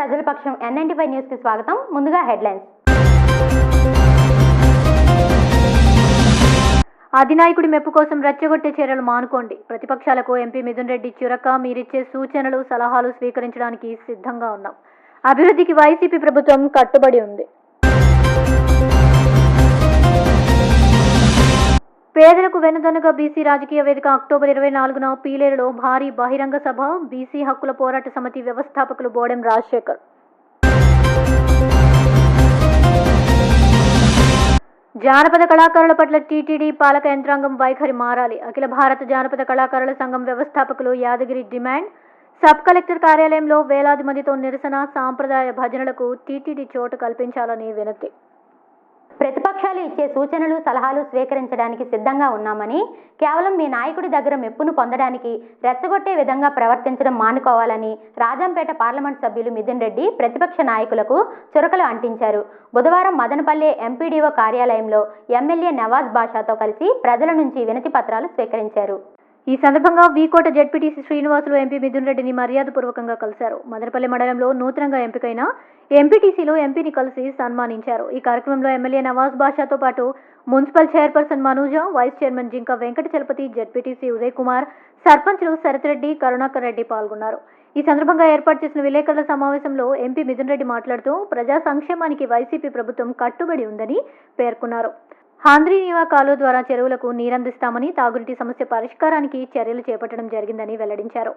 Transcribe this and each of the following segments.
ప్రజల పక్షం N95 news కి స్వాగతం. ముందుగా హెడ్లైన్స్. అధినాయకుడి మెప్పు కోసం రెచ్చగొట్టే చర్యలు మానుకోండి. ప్రతిపక్షాలకు ఎంపీ మిథున్ రెడ్డి చురక. మీరిచ్చే సూచనలు సలహాలు స్వీకరించడానికి సిద్ధంగా ఉన్నాం. అభివృద్ధికి వైసీపీ ప్రభుత్వం కట్టుబడి ఉంది. పేదలకు వెన్నుదన్నుగా బీసీ రాజకీయ వేదిక అక్టోబర్ 24న పీలేరులో భారీ బహిరంగ సభ. బీసీ హక్కుల పోరాట సమితి వ్యవస్థాపకులు బోడెం రాజశేఖర్. జానపద కళాకారుల పట్ల టీటీడీ పాలక యంత్రాంగం వైఖరి మారాలి. అఖిల భారత జానపద కళాకారుల సంఘం వ్యవస్థాపకులు యాదగిరి డిమాండ్. సబ్ కలెక్టర్ కార్యాలయంలో వేలాది మందితో నిరసన. సాంప్రదాయ భజనలకు టీటీడీ చోటు కల్పించాలని వినతి. ప్రతిపక్షాలు ఇచ్చే సూచనలు సలహాలు స్వీకరించడానికి సిద్ధంగా ఉన్నామని, కేవలం మీ నాయకుడి దగ్గర మెప్పును పొందడానికి రెచ్చగొట్టే విధంగా ప్రవర్తించడం మానుకోవాలని రాజంపేట పార్లమెంట్ సభ్యులు మిథున్ రెడ్డి ప్రతిపక్ష నాయకులకు చురకలు అంటించారు. బుధవారం మదనపల్లె ఎంపీడీఓ కార్యాలయంలో ఎమ్మెల్యే నవాజ్ బాషాతో కలిసి ప్రజల నుంచి వినతి పత్రాలు స్వీకరించారు. ఈ సందర్భంగా వీకోట జెడ్పీటీసీ శ్రీనివాసులు ఎంపీ మిథున్ రెడ్డిని మర్యాదపూర్వకంగా కలిశారు. మదనపల్లి మండలంలో నూతనంగా ఎంపికైన ఎంపీటీసీలో ఎంపీని కలిసి సన్మానించారు. ఈ కార్యక్రమంలో ఎమ్మెల్యే నవాజ్ బాషాతో పాటు మున్సిపల్ చైర్పర్సన్ మనూజ, వైస్ చైర్మన్ జింక వెంకట చలపతి, జెడ్పీటీసీ ఉదయ్ కుమార్, సర్పంచ్లు శరత్ రెడ్డి, కరుణాకర్ రెడ్డి పాల్గొన్నారు. ఈ సందర్భంగా ఏర్పాటు చేసిన విలేకరుల సమావేశంలో ఎంపీ మిథున్ రెడ్డి మాట్లాడుతూ ప్రజా సంక్షేమానికి వైసీపీ ప్రభుత్వం కట్టుబడి ఉందని పేర్కొన్నారు. హాంద్రీనీవా కాలువ ద్వారా చెరువులకు నీరందిస్తామని, తాగునీటి సమస్య పరిష్కారానికి చర్యలు చేపట్టడం జరిగిందని వెల్లడించారు.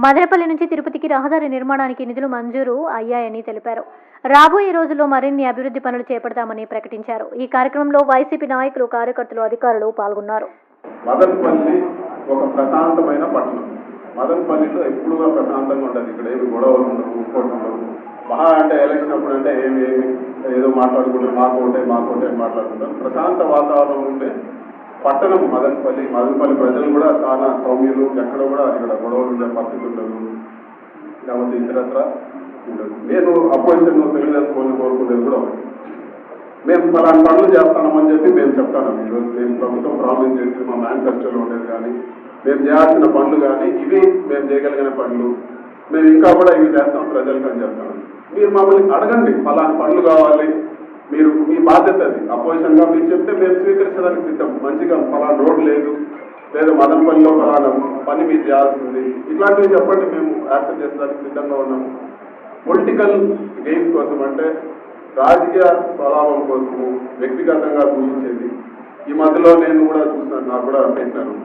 మదనపల్లి నుంచి తిరుపతికి రహదారి నిర్మాణానికి నిధులు మంజూరు అయ్యాయని తెలిపారు. రాబోయే రోజుల్లో మరిన్ని అభివృద్ధి పనులు చేపడతామని ప్రకటించారు. ఈ కార్యక్రమంలో వైసీపీ నాయకులు, కార్యకర్తలు, అధికారులు పాల్గొన్నారు. మదనపల్లి ఒక ప్రశాంతమైన పట్టణం. మదనపల్లిలో ఎప్పుడు ప్రశాంతంగా ఉంటుంది. ఇక్కడ ఏమి గొడవలు ఉండవు, ఇంకోటి ఉండవు. మహా అంటే ఎలక్షన్ అప్పుడు అంటే ఏమి ఏదో మాట్లాడుకుంటారు, మాకోటే అని మాట్లాడుకుంటారు. ప్రశాంత వాతావరణం ఉండే పట్టణం మదనపల్లి ప్రజలు కూడా చాలా సౌమ్యులు. ఎక్కడ కూడా ఇక్కడ గొడవలు ఉండే పరిస్థితి ఉండదు. కాబట్టి ఇతరత్ర ఉండదు. నేను అపోజిషన్ తెలుగుదేశం కోరుకునేది కూడా ఒకటి. మేము పలానా పనులు చేస్తామని చెప్పి మేము చెప్తాను. ఈరోజు మేము ప్రభుత్వం ప్రామిస్ చేసి మా మేనిఫెస్టోలో ఉండేది కానీ, మేము చేయాల్సిన పనులు కానీ, ఇవి మేము చేయగలిగిన పనులు, మేము ఇంకా కూడా ఇవి చేస్తాం ప్రజలకు అని చెప్తాను. మీరు మమ్మల్ని అడగండి, పలానా పనులు కావాలి, మీరు మీ బాధ్యత అది. అపోజిషన్గా మీరు చెప్తే మేము స్వీకరించడానికి సిద్ధం. మంచిగా పలానా రోడ్డు లేదు, లేదా మదనపల్లిలో పలానా పని మీరు చేయాల్సింది, ఇట్లాంటివి చెప్పండి, మేము యాక్సెప్ట్ చేసేదానికి సిద్ధంగా ఉన్నాము. పొలిటికల్ గెయిన్స్ కోసం అంటే రాజకీయ స్వలాభం కోసము వ్యక్తిగతంగా దూషించేది ఈ మధ్యలో నేను కూడా చూసినాను. నాకు కూడా పెట్టినాను.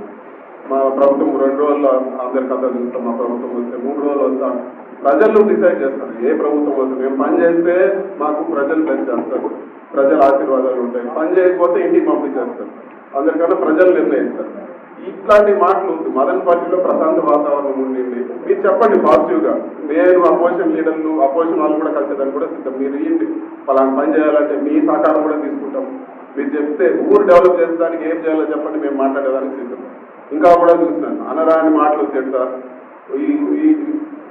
మా ప్రభుత్వం 2 రోజుల్లో అందరి కథ చూస్తాం, మా ప్రభుత్వం వస్తే 3 రోజులు వస్తాం. ప్రజలు డిసైడ్ చేస్తారు ఏ ప్రభుత్వం వస్తుంది. మేము పని చేస్తే మాకు ప్రజలు ప్లస్ చేస్తారు, ప్రజల ఆశీర్వాదాలు ఉంటాయి. పని చేయకపోతే ఇంటికి పంపించేస్తారు. అందరికన్నా ప్రజలు నిర్ణయిస్తారు. ఇట్లాంటి మాటలు మదనపల్లిలో ప్రశాంత వాతావరణం ఉండింది. మీరు చెప్పండి పాజిటివ్గా. నేను అపోజిషన్ లీడర్లు, అపోజిషన్ వాళ్ళు కూడా కలిసేదాన్ని కూడా సిద్ధం. మీరు ఏంటి పలానా పని చేయాలంటే మీ సహకారం కూడా తీసుకుంటాం. మీరు చెప్తే ఊరు డెవలప్ చేసేదానికి ఏం చేయాలో చెప్పండి, మేము మాట్లాడేదానికి సిద్ధం. ఇంకా కూడా చూసినాను అనరాని మాటలు తిడతా. ఈ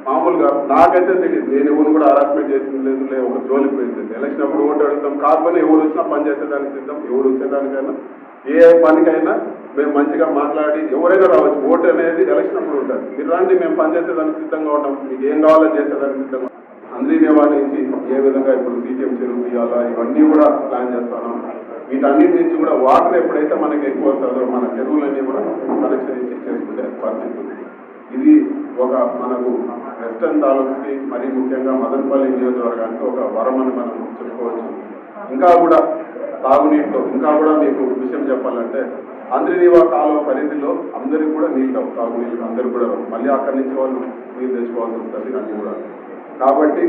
మామూలుగా నాకైతే తెలియదు, నేను ఎవరు కూడా హరాస్మెంట్ చేసింది లేదు, ఒక జోలికి పోయింది. ఎలక్షన్ అప్పుడు ఓటు అడుగుతాం, కాకపోతే ఎవరు వచ్చినా పని చేసేదానికి సిద్ధం. ఎవరు వచ్చేదానికైనా ఏ పనికైనా మేము మంచిగా మాట్లాడి ఎవరైనా రావచ్చు. ఓటు అనేది ఎలక్షన్ అప్పుడు ఉంటుంది. మీరు రండి, మేము పనిచేసేదానికి సిద్ధంగా ఉంటాం. మీకు ఏం కావాలో చేసేదానికి సిద్ధంగా. అంద్రీనేవా నుంచి ఏ విధంగా ఇప్పుడు సీటీఎం చెరువు ఇవ్వాలా, ఇవన్నీ కూడా ప్లాన్ చేస్తాను. వీటన్నిటి నుంచి కూడా వాటర్ ఎప్పుడైతే మనకి ఎక్కువ వస్తుందో మన చెరువులన్నీ కూడా కనెక్షన్ ఇచ్చి చేసుకునే పరిస్థితి ఉంది. ఇది ఒక మనకు వెస్టర్న్ తాలూక్స్కి, మరీ ముఖ్యంగా మదనపల్లి నియోజకవర్గానికి ఒక వరం అని మనం చెప్పుకోవచ్చు. ఇంకా కూడా తాగునీటిలో ఇంకా కూడా మీకు విషయం చెప్పాలంటే అంద్రీనీవా కాలువ పరిధిలో అందరికీ కూడా నీళ్ళు రావు, తాగునీళ్ళు అందరికీ కూడా రావు. మళ్ళీ అక్కడి నుంచి వాళ్ళు నీళ్ళు తెచ్చుకోవాల్సి వస్తుంది అన్నీ కూడా. కాబట్టి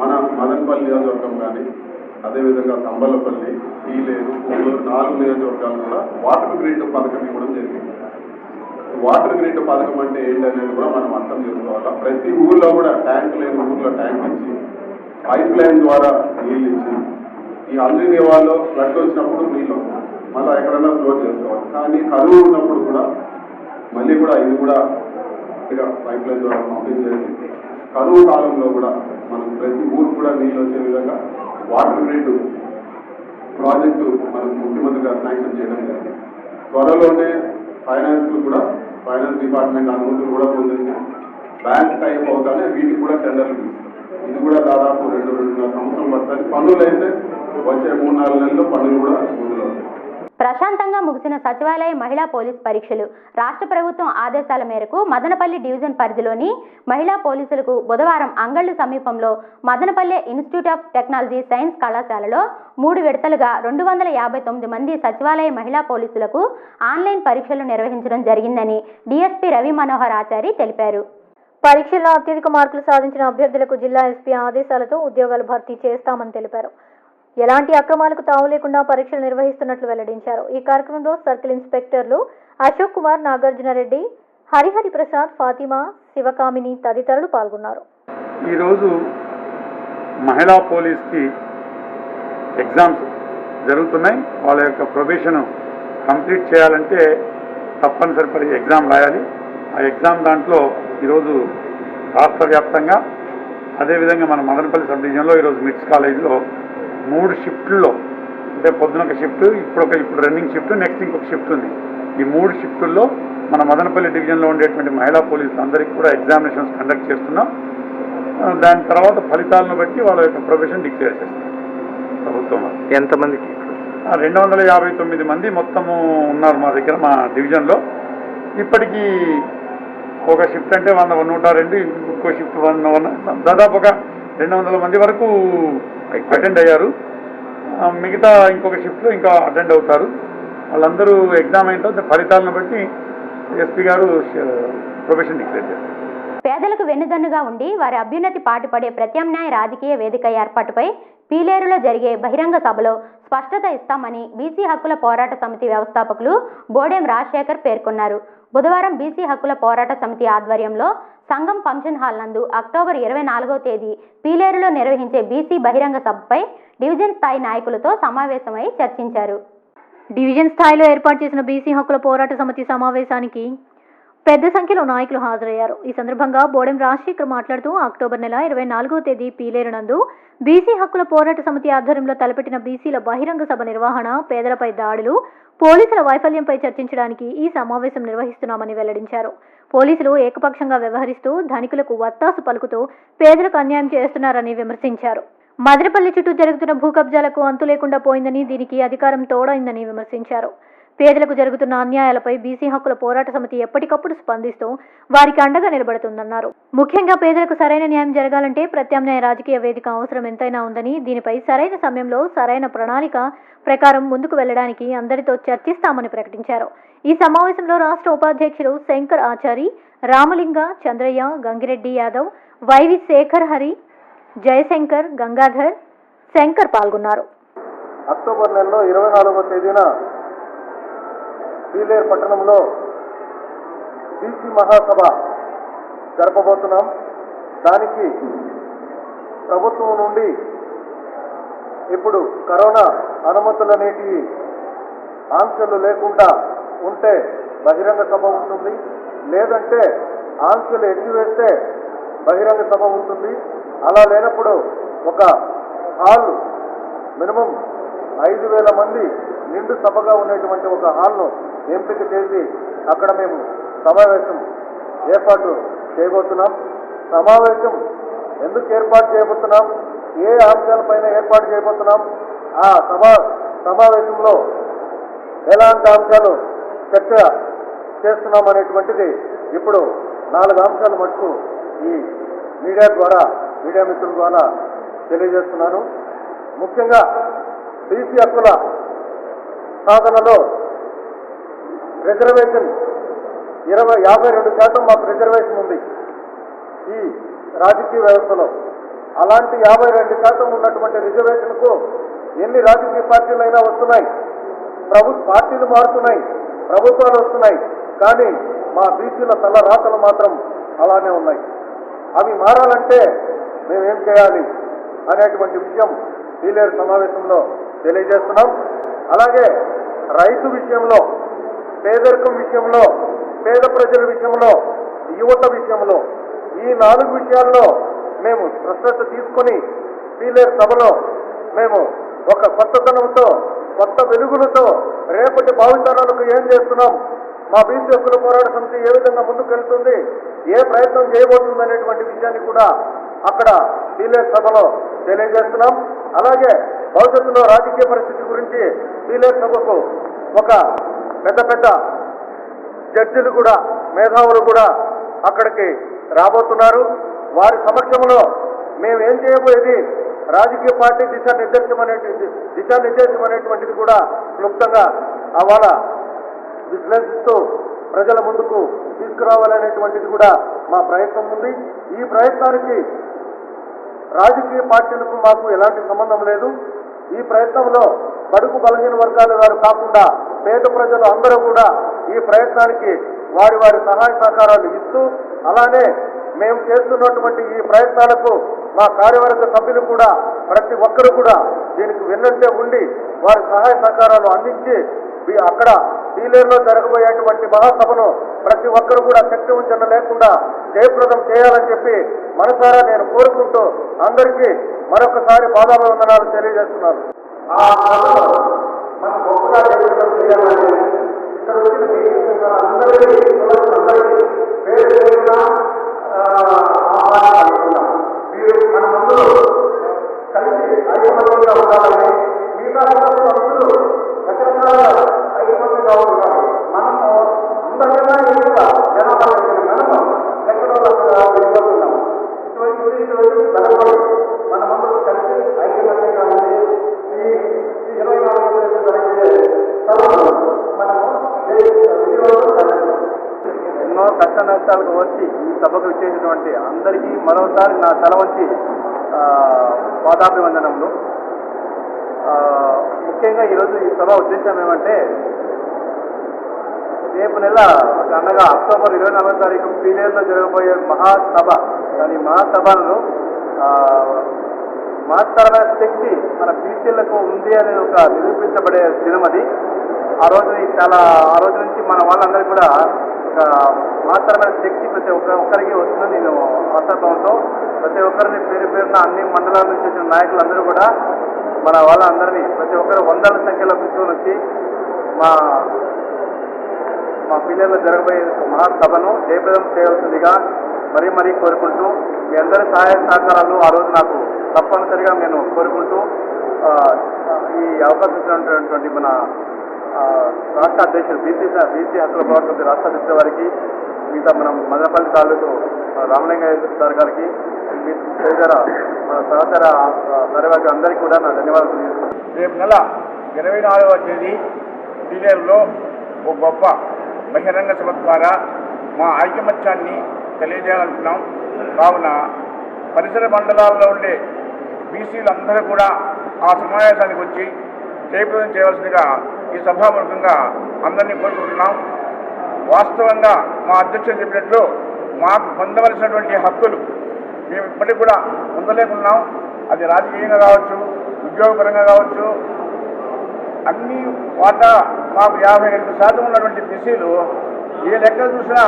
మన మదనపల్లి నియోజకవర్గం కానీ, అదేవిధంగా తంబలపల్లి, పీలేరు, పూలూరు 4 నియోజకవర్గాలు కూడా వాటర్ గ్రిడ్ పథకం ఇవ్వడం జరిగింది. వాటర్ గ్రిడ్ పథకం అంటే ఏంటనేది కూడా మనం అర్థం చేసుకోవాలా. ప్రతి ఊళ్ళో కూడా ట్యాంక్ లేని ఊళ్ళో ట్యాంక్ ఇచ్చి, పైప్ లైన్ ద్వారా నీళ్ళు ఇచ్చి, ఈ అంద్రీనేవాలో ఫ్లడ్ వచ్చినప్పుడు నీళ్ళు వస్తాయి, మళ్ళీ ఎక్కడైనా స్టోర్ చేసుకోవాలి. కానీ కరువు ఉన్నప్పుడు కూడా మళ్ళీ కూడా ఇది కూడా ఇక పైప్ లైన్ ద్వారా పంపించేసి కరువు కాలంలో కూడా మనం ప్రతి ఊరు కూడా నీళ్ళు వచ్చే విధంగా వాటర్ గ్రిడ్ ప్రాజెక్టు మనకు ముఖ్యమంత్రి గారు శాంక్షన్ చేయడం జరిగింది. త్వరలోనే ఫైనాన్స్ డిపార్ట్మెంట్ అనుమతులు కూడా పొందింది. బ్యాంక్ టైప్ అవుతానే వీటికి కూడా టెండర్లు పిలుస్తారు. ఇది కూడా దాదాపు 2-2.5 సంవత్సరం పడుతుంది. పనులు అయితే వచ్చే 3-4 నెలల్లో పనులు కూడా మొదలవుతాయి. ప్రశాంతంగా ముగిసిన సచివాలయ మహిళా పోలీస్ పరీక్షలు. రాష్ట్ర ప్రభుత్వం ఆదేశాల మేరకు మదనపల్లి డివిజన్ పరిధిలోని మహిళా పోలీసులకు బుధవారం అంగళ్ళు సమీపంలో Madanapalle institute of technology science కళాశాలలో 3 విడతలుగా 259 మంది సచివాలయ మహిళా పోలీసులకు ఆన్లైన్ పరీక్షలు నిర్వహించడం జరిగిందని డీఎస్పీ రవి మనోహర్ ఆచారి తెలిపారు. పరీక్షల్లో అత్యధిక మార్కులు సాధించిన అభ్యర్థులకు జిల్లా ఎస్పీ ఆదేశాలతో ఉద్యోగాలు భర్తీ చేస్తామని తెలిపారు. ఎలాంటి అక్రమాలకు తావు లేకుండా పరీక్షలు నిర్వహిస్తున్నట్లు వెల్లడించారు. ఈ కార్యక్రమంలో సర్కిల్ ఇన్స్పెక్టర్లు అశోక్ కుమార్, నాగార్జునరెడ్డి, హరిహరి ప్రసాద్, ఫాతిమా, శివకామిని తదితరులు పాల్గొన్నారు. ఈరోజు మహిళా పోలీస్కి ఎగ్జామ్స్ జరుగుతున్నాయి. వాళ్ళ యొక్క ప్రొబేషన్ కంప్లీట్ చేయాలంటే తప్పనిసరి ఎగ్జామ్ రాయాలి. ఆ ఎగ్జామ్ దాంట్లో ఈరోజు రాష్ట్ర వ్యాప్తంగా అదేవిధంగా మన మదనపల్లి సబ్ డివిజన్లో ఈరోజు మిట్స్ కాలేజీలో 3 షిఫ్ట్లలో, అంటే పొద్దున ఒక షిఫ్ట్, ఇప్పుడు రన్నింగ్ షిఫ్ట్, నెక్స్ట్ ఇంకొక షిఫ్ట్ ఉంది. ఈ 3 షిఫ్టుల్లో మన మదనపల్లి డివిజన్లో ఉండేటువంటి మహిళా పోలీసులు అందరికీ కూడా ఎగ్జామినేషన్స్ కండక్ట్ చేస్తున్నాం. దాని తర్వాత ఫలితాలను బట్టి వాళ్ళ యొక్క ప్రొఫెషన్ డిక్లేర్ చేస్తాం ప్రభుత్వం. ఎంతమందికి? 259 మంది మొత్తము ఉన్నారు మా దగ్గర, మా డివిజన్లో. ఇప్పటికీ ఒక షిఫ్ట్ అంటే 102, ఇంకో షిఫ్ట్ 100, దాదాపు ఒక 200 మంది వరకు అటెండ్ అయ్యారు. మిగతా ఇంకొక షిఫ్ట్లో ఇంకా అటెండ్ అవుతారు. వాళ్ళందరూ ఎగ్జామ్ అయిన తర్వాత ఫలితాలను బట్టి ఎస్పీ గారు ప్రొఫెషన్ డిక్లేర్ చేస్తారు. పేదలకు వెన్నుదన్నుగా ఉండి వారి అభ్యున్నతి పాటుపడే ప్రత్యామ్నాయ రాజకీయ వేదిక ఏర్పాటుపై పీలేరులో జరిగే బహిరంగ సభలో స్పష్టత ఇస్తామని బీసీ హక్కుల పోరాట సమితి వ్యవస్థాపకులు బోడెం రాజశేఖర్ పేర్కొన్నారు. బుధవారం బీసీ హక్కుల పోరాట సమితి ఆధ్వర్యంలో సంఘం ఫంక్షన్ హాల్ నందు అక్టోబర్ 24వ తేదీ పీలేరులో నిర్వహించే బీసీ బహిరంగ సభపై డివిజన్ స్థాయి నాయకులతో సమావేశమై చర్చించారు. డివిజన్ స్థాయిలో ఏర్పాటు చేసిన బీసీ హక్కుల పోరాట సమితి సమావేశానికి పెద్ద సంఖ్యలో నాయకులు హాజరయ్యారు. ఈ సందర్భంగా బోడెం రాజశేఖర్ మాట్లాడుతూ అక్టోబర్ నెల 24వ తేదీ పీలేరు నందు బీసీ హక్కుల పోరాట సమితి ఆధ్వర్యంలో తలపెట్టిన బీసీల బహిరంగ సభ నిర్వహణ, పేదలపై దాడులు, పోలీసుల వైఫల్యంపై చర్చించడానికి ఈ సమావేశం నిర్వహిస్తున్నామని వెల్లడించారు. పోలీసులు ఏకపక్షంగా వ్యవహరిస్తూ ధనికులకు వత్తాసు పలుకుతూ పేదలకు అన్యాయం చేస్తున్నారని విమర్శించారు. మదనపల్లి చుట్టూ జరుగుతున్న భూ కబ్జాలకు అంతు లేకుండా పోయిందని, దీనికి అధికారం తోడైందని విమర్శించారు. పేదలకు జరుగుతున్న అన్యాయాలపై బీసీ హక్కుల పోరాట సమితి ఎప్పటికప్పుడు స్పందిస్తూ వారికి అండగా నిలబడుతుందన్నారు. ముఖ్యంగా పేదలకు సరైన న్యాయం జరగాలంటే ప్రత్యామ్నాయ రాజకీయ వేదిక అవసరం ఎంతైనా ఉందని, దీనిపై సరైన సమయంలో సరైన ప్రణాళిక ప్రకారం ముందుకు వెళ్లడానికి అందరితో చర్చిస్తామని ప్రకటించారు. ఈ సమావేశంలో రాష్ట్ర ఉపాధ్యక్షులు శంకర్ ఆచారి, రామలింగ, చంద్రయ్య, గంగిరెడ్డి యాదవ్, వైవి శేఖర్, హరి, జయశంకర్, గంగాధర్, శంకర్ పాల్గొన్నారు. అక్టోబర్ నెలలో 24వ తేదీన పీలేరు పట్టణంలో బీసీ మహాసభ జరపబోతున్నాం. దానికి ప్రభుత్వం నుండి ఇప్పుడు కరోనా అనుమతులనేటి ఆంక్షలు లేకుండా ఉంటే బహిరంగ సభ ఉంటుంది, లేదంటే ఆంక్షలు ఎత్తివేస్తే బహిరంగ సభ ఉంటుంది. అలా లేనప్పుడు ఒక హాల్ మినిమం 5,000 మంది నిండు సభగా ఉన్నటువంటి ఒక హాల్ను ఎంపిక చేసి అక్కడ మేము సమావేశం ఏర్పాటు చేయబోతున్నాం. సమావేశం ఎందుకు ఏర్పాటు చేయబోతున్నాం, ఏ అంశాలపైన ఏర్పాటు చేయబోతున్నాం, ఆ సమావేశంలో ఎలాంటి అంశాలు చర్చ చేస్తున్నాం అనేటువంటిది ఇప్పుడు 4 అంశాలు మటుకు ఈ మీడియా మిత్రుల ద్వారా తెలియజేస్తున్నాను. ముఖ్యంగా బీసీ హక్కుల సాధనలో రిజర్వేషన్ 52% మాకు రిజర్వేషన్ ఉంది ఈ రాజకీయ వ్యవస్థలో. అలాంటి 52% ఉన్నటువంటి రిజర్వేషన్కు ఎన్ని రాజకీయ పార్టీలైనా వస్తున్నాయి, పార్టీలు మారుతున్నాయి, ప్రభుత్వాలు వస్తున్నాయి, కానీ మా బీసీల తల రాతలు మాత్రం అలానే ఉన్నాయి. అవి మారాలంటే మేమేం చేయాలి అనేటువంటి విషయం పీలేరు సమావేశంలో తెలియజేస్తున్నాం. అలాగే రైతు విషయంలో, పేదరికం విషయంలో, పేద ప్రజల విషయంలో, యువత విషయంలో, ఈ 4 విషయాల్లో మేము స్పష్టత తీసుకొని పీలేరు సభలో మేము ఒక కొత్తదనంతో, కొత్త వెలుగులతో రేపటి భావితరాలకు ఏం చేస్తున్నాం, మా బీసీ హక్కుల పోరాట సమితి ఏ విధంగా ముందుకు వెళ్తుంది, ఏ ప్రయత్నం చేయబోతుంది అనేటువంటి విషయాన్ని కూడా అక్కడ పీలేరు సభలో తెలియజేస్తున్నాం. అలాగే భవిష్యత్తులో రాజకీయ పరిస్థితి గురించి పీలేరు సభకు ఒక పెద్ద జడ్జిలు కూడా మేధావులు కూడా అక్కడికి రాబోతున్నారు. వారి సమక్షంలో మేము ఏం చేయబోయేది రాజకీయ పార్టీ దిశానిర్దేశం అనేటువంటిది కూడా క్లుప్తంగా అవాళ విశ్లేషిస్తూ ప్రజల ముందుకు తీసుకురావాలనేటువంటిది కూడా మా ప్రయత్నం ఉంది. ఈ ప్రయత్నానికి రాజకీయ పార్టీలకు మాకు ఎలాంటి సంబంధం లేదు. ఈ ప్రయత్నంలో బడుగు బలహీన వర్గాల వారు కాకుండా పేద ప్రజలు అందరూ కూడా ఈ ప్రయత్నానికి వారి సహాయ సహకారాలు ఇస్తూ, అలానే మేము చేస్తున్నటువంటి ఈ ప్రయత్నాలకు మా కార్యవర్గ సభ్యులు కూడా ప్రతి ఒక్కరు కూడా దీనికి వెన్నంటే ఉండి వారి సహాయ సహకారాలు అందించి అక్కడ పీలేరులో జరగబోయేటువంటి మహాసభను ప్రతి ఒక్కరు కూడా శక్తి వంచన లేకుండా జయప్రదం చేయాలని చెప్పి మనసారా నేను కోరుకుంటూ అందరికీ మరొకసారి పాదాభివందనాలు తెలియజేస్తున్నాను. మనం గొప్పగా జయప్రదం చేయాలని ఇక్కడ వచ్చిన అందరికీ పేరు మీరు మన ముందు కలిసి ఐకమత్యంగా ఉండాలని, మిగతా అందరూ రకరకాల ఐకమత్యంగా ఉంటున్నారు. మనము అందరికన్నా ఎక్కువ జనాభా మనము ఎక్కడో వెళ్ళిపోతున్నాం. ఇటువంటి బలపడి మన ముందు కలిసి ఐకమత్యంగా ఉంది. ఈ 24 జరిగే సభను మనము ఎన్నో కష్ట నష్టాలకు వచ్చి ఈ సభకు ఇచ్చేసినటువంటి అందరికీ మరోసారి నా తల వంచి పాదాభివందనములు. ముఖ్యంగా ఈరోజు ఈ సభ ఉద్దేశం ఏమంటే, రేపు నెల అనగా అక్టోబర్ 24వ తారీఖు పీలేరులో జరగబోయే మహాసభ, దాని మహాసభను మహత్తరమైన శక్తి మన బీసీలకు ఉంది అనేది ఒక నిరూపించబడే దినం అది. ఆ రోజు నుంచి మన వాళ్ళందరికీ కూడా ఒక మహత్తరమైన శక్తి ప్రతి ఒక్కరికి వస్తుందని నేను ఆశాభావంతో ప్రతి ఒక్కరిని పేరున అన్ని మండలాల నుంచి వచ్చిన నాయకులందరూ కూడా మన వాళ్ళందరినీ ప్రతి ఒక్కరు వందల సంఖ్యలో కూర్చొని వచ్చి మా పిల్లల్లో జరగబోయే మహాసభను జయప్రదం చేయవలసిందిగా మరీ కోరుకుంటూ, మీ అందరి సహాయ సహకారాలు ఆ రోజు నాకు తప్పనిసరిగా నేను కోరుకుంటూ ఈ అవకాశం ఇచ్చినటువంటి మన రాష్ట్ర అధ్యక్షుడు బీసీ హక్కుల పోరాట రాష్ట్ర అధ్యక్షుల వారికి, మిగతా మనం మదనపల్లి తాలూకు రామలింగయ్య సార్ గారికి, తదితర మన సహచర సర్వవర్గ అందరికీ కూడా నా ధన్యవాదాలు తెలియజేస్తున్నాను. రేపు నెల 24వ తేదీ పీలేరులో ఒక గొప్ప బహిరంగ సభ ద్వారా మా ఐకమత్యాన్ని తెలియజేయాలనుకున్నాం. కావున పరిసర మండలాల్లో ఉండే బీసీలందరూ కూడా ఆ సమావేశానికి వచ్చి జయప్రదం చేయవలసిందిగా ఈ సభాముఖంగా అందరినీ కోరుకుంటున్నాం. వాస్తవంగా మా అధ్యక్షుడు చెప్పినట్లు మాకు పొందవలసినటువంటి హక్కులు మేము ఇప్పటికి కూడా పొందలేకున్నాం. అది రాజకీయంగా కావచ్చు, ఉద్యోగపరంగా కావచ్చు, అన్ని వాటా మాకు 52% ఉన్నటువంటి బీసీలు ఏ లెక్క చూసినా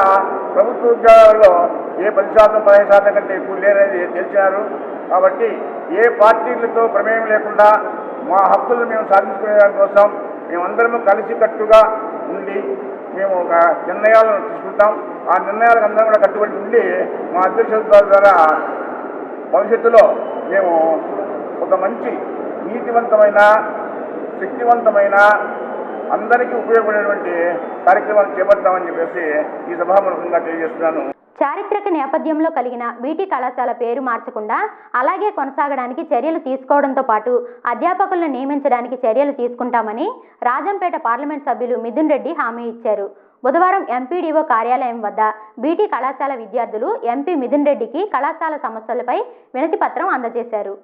ప్రభుత్వ ఉద్యోగాల్లో ఏ 10%, 15% కంటే ఎక్కువ లేరనేది తెలిసినారు. కాబట్టి ఏ పార్టీలతో ప్రమేయం లేకుండా మా హక్కులను మేము సాధించుకునే దానికోసం మేమందరము కలిసికట్టుగా ఉండి మేము ఒక నిర్ణయాలను తీసుకుంటాం. ఆ నిర్ణయాలకు అందరం కూడా కట్టుబడి ఉండి మా అధ్యక్షుల ద్వారా భవిష్యత్తులో మేము ఒక మంచి నీతివంతమైన, శక్తివంతమైన, అందరికీ ఉపయోగపడేటువంటి కార్యక్రమాలు చేపడతామని చెప్పేసి ఈ సభాముఖంగా తెలియజేస్తున్నాను. చారిత్రక నేపథ్యంలో కలిగిన బీటీ కళాశాల పేరు మార్చకుండా అలాగే కొనసాగడానికి చర్యలు తీసుకోవడంతో పాటు అధ్యాపకులను నియమించడానికి చర్యలు తీసుకుంటామని రాజంపేట పార్లమెంట్ సభ్యులు మిథున్ రెడ్డి హామీ ఇచ్చారు. బుధవారం ఎంపీడీఓ కార్యాలయం వద్ద బీటీ కళాశాల విద్యార్థులు ఎంపీ మిథున్ రెడ్డికి కళాశాల సమస్యలపై వినతిపత్రం అందజేశారు.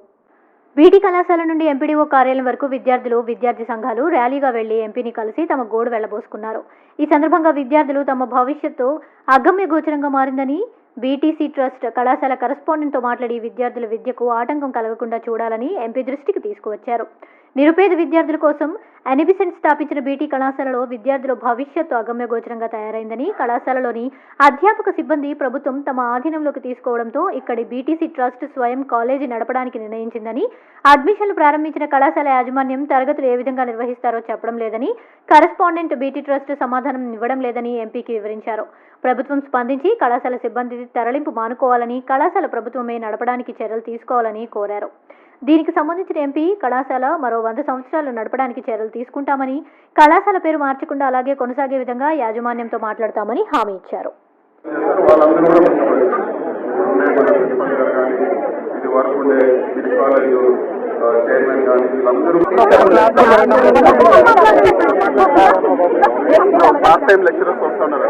బీటీ కళాశాల నుండి ఎంపీడీఓ కార్యాలయం వరకు విద్యార్థులు, విద్యార్థి సంఘాలు ర్యాలీగా వెళ్లి ఎంపీని కలిసి తమ గోడు వెళ్లబోసుకున్నారు. ఈ సందర్భంగా విద్యార్థులు తమ భవిష్యత్తు అగమ్య గోచరంగా మారిందని బీటీసీ ట్రస్ట్ కళాశాల కరెస్పాండెంట్తో మాట్లాడి విద్యార్థుల విద్యకు ఆటంకం కలగకుండా చూడాలని ఎంపీ దృష్టికి తీసుకువచ్చారు. నిరుపేద విద్యార్థుల కోసం ఎనిబిసెంట్ స్థాపించిన బీటీ కళాశాలలో విద్యార్థుల భవిష్యత్తు అగమ్య గోచరంగా తయారైందని, కళాశాలలోని అధ్యాపక సిబ్బంది ప్రభుత్వం తమ ఆధీనంలోకి తీసుకోవడంతో ఇక్కడి బీటీసీ ట్రస్ట్ స్వయం కాలేజీ నడపడానికి నిర్ణయించిందని, అడ్మిషన్లు ప్రారంభించిన కళాశాల యాజమాన్యం తరగతులు ఏ విధంగా నిర్వహిస్తారో చెప్పడం లేదని, కరెస్పాండెంట్ బీటీ ట్రస్ట్ సమాధానం ఇవ్వడం లేదని ఎంపీకి వివరించారు. ప్రభుత్వం స్పందించి కళాశాల సిబ్బంది తరలింపు మానుకోవాలని, కళాశాల ప్రభుత్వమే నడపడానికి చర్యలు తీసుకోవాలని కోరారు. దీనికి సంబంధించిన ఎంపీ కళాశాల మరో 100 సంవత్సరాలు నడపడానికి చర్యలు తీసుకుంటామని, కళాశాల పేరు మార్చకుండా అలాగే కొనసాగే విధంగా యాజమాన్యంతో మాట్లాడతామని హామీ ఇచ్చారు. చైర్మన్ కానీ వీళ్ళందరూ పార్ట్ టైం లెక్చరర్స్ వస్తున్నారు.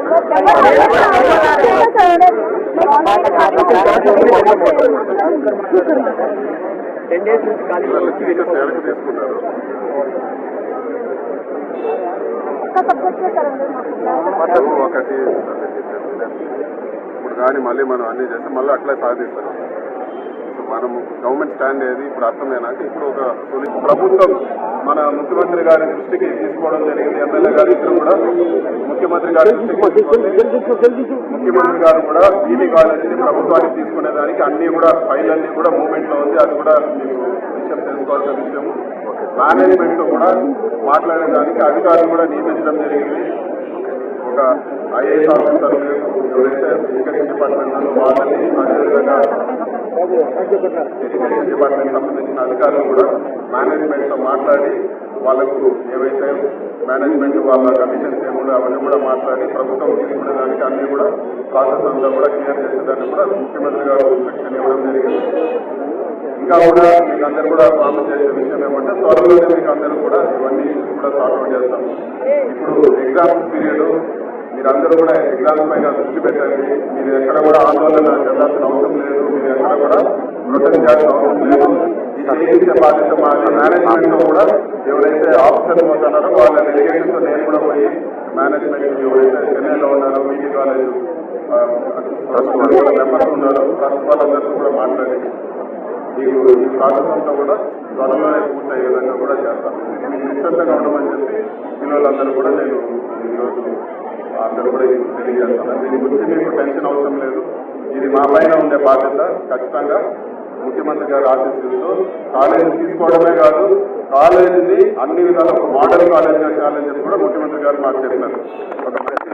తీసుకున్నారు ఒకటి ఇప్పుడు కానీ మళ్ళీ మనం అన్ని చేస్తే మళ్ళీ అట్లే సాధిస్తారు. మనము గవర్నమెంట్ స్టాండ్ ఏది ఇప్పుడు అర్థమైనాక ఇప్పుడు ఒక ప్రభుత్వం మన ముఖ్యమంత్రి గారి దృష్టికి తీసుకోవడం జరిగింది. ఎమ్మెల్యే గారు ఇద్దరు కూడా ముఖ్యమంత్రి గారి దృష్టికి ముఖ్యమంత్రి గారు కూడా బీటీ కాలేజీని ప్రభుత్వానికి తీసుకునేదానికి అన్ని కూడా ఫైల్ అన్ని కూడా మూవ్మెంట్ లో ఉంది. అది కూడా మీకు విషయం తెలుసుకోవాల్సిన విషయం. మేనేజ్మెంట్ తో కూడా మాట్లాడేదానికి అధికారులు కూడా నియమించడం జరిగింది. ఒక ఐఏఎస్ ఆఫీసర్ ఎవరైతే ఎడ్యుకేషన్ డిపార్ట్మెంట్ వాళ్ళని, అదేవిధంగా ఎడ్యుకేషన్ డిపార్ట్మెంట్ సంబంధించిన అధికారులు కూడా మేనేజ్మెంట్ తో మాట్లాడి వాళ్ళకు ఏవైతే మేనేజ్మెంట్ వాళ్ళ కమిషన్స్ ఏముండో అవన్నీ కూడా మాట్లాడి ప్రభుత్వం తీసుకునేదానికి అన్ని కూడా ప్రాసెస్ అంతా కూడా క్లియర్ చేసేదాన్ని కూడా ముఖ్యమంత్రి గారు ఇన్స్ట్రక్షన్ ఇవ్వడం జరిగింది. ఇంకా కూడా మీకు అందరూ కూడా ప్రాబ్లం చేసే విషయం ఏమంటే త్వరలోనే మీకు అందరూ కూడా ఇవన్నీ ఇష్యూస్ కూడా సార్ట్అవుట్ చేస్తాం. ఇప్పుడు ఎగ్జామ్స్ పీరియడ్ మీరందరూ కూడా ఎగ్జామ్స్ పైన దృష్టి పెట్టండి. మీరు ఎక్కడ కూడా ఆందోళన చెందాల్సిన అవసరం లేదు. మీరు ఎక్కడ కూడా ప్రొటెక్ట్ చేయాల్సిన అవసరం లేదు. ఈ చేయించే బాధ్యత మాది. మేనేజ్మెంట్ లో కూడా ఎవరైతే ఆఫీసర్స్ పోతున్నారో వాళ్ళ డెలిగేషన్ తో నేను కూడా పోయి మేనేజ్మెంట్ ఎవరైతే చెన్నైలో ఉన్నారో బీటీ కాలేజ్ మెంబర్స్ ఉన్నారో ట్రస్ట్ వాళ్ళందరితో కూడా మాట్లాడి మీకు ఈ ప్రాసెస్ అంతా కూడా త్వరలోనే పూర్తయ్యే విధంగా కూడా చేస్తాను. మీకు నిశ్చితంగా ఉండమని చెప్పి పిల్లలందరూ కూడా నేను ఈరోజు అందరూ కూడా ఇది తెలియజేస్తాను. దీని గురించి మీకు టెన్షన్ అవసరం లేదు. ఇది మా పైన ఉండే బాధ్యత. ఖచ్చితంగా ముఖ్యమంత్రి గారు ఆశీస్సులతో కాలేజీ తీసుకోవడమే కాదు, కాలేజీని అన్ని విధాలు ఒక మోడల్ కాలేజీగా చేయాలని చెప్పి కూడా ముఖ్యమంత్రి గారు మాకు చెప్పారు. ఒక మంచి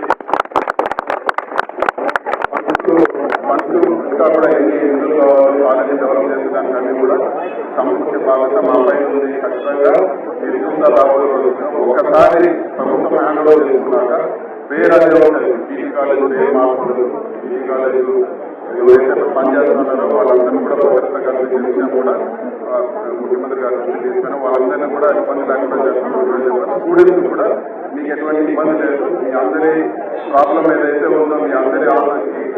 ఫండ్స్ ఇంకా కూడా ఎన్ని నిధులు కావాలి కాలేజీ డెవలప్ చేసేదానికి అన్ని కూడా సమకూర్చే బాధ్యత మా పైన ఉంది. ఖచ్చితంగా మీరు చూస్తా రాబోయే ఒకసారి ప్రభుత్వం హ్యాండ్ ఓవర్ చేసుకున్నాక పేరు అదే ఉంటుంది. బీటీ కాలేజీ పేరు మారుతుంది. బీటీ కాలేజీలు ఎవరైతే పనిచేస్తున్నారో వాళ్ళందరినీ కూడా భద్రత కల్పించే విషయం కూడా ముఖ్యమంత్రి గారు తీసుకుని వాళ్ళందరినీ కూడా ఇబ్బంది లేకుండా చేస్తున్నారు. స్టూడెంట్స్ కూడా మీకు ఎటువంటి ఇబ్బంది లేదు. మీ అందరి ప్రాబ్లం ఏదైతే ఉందో, మీ అందరి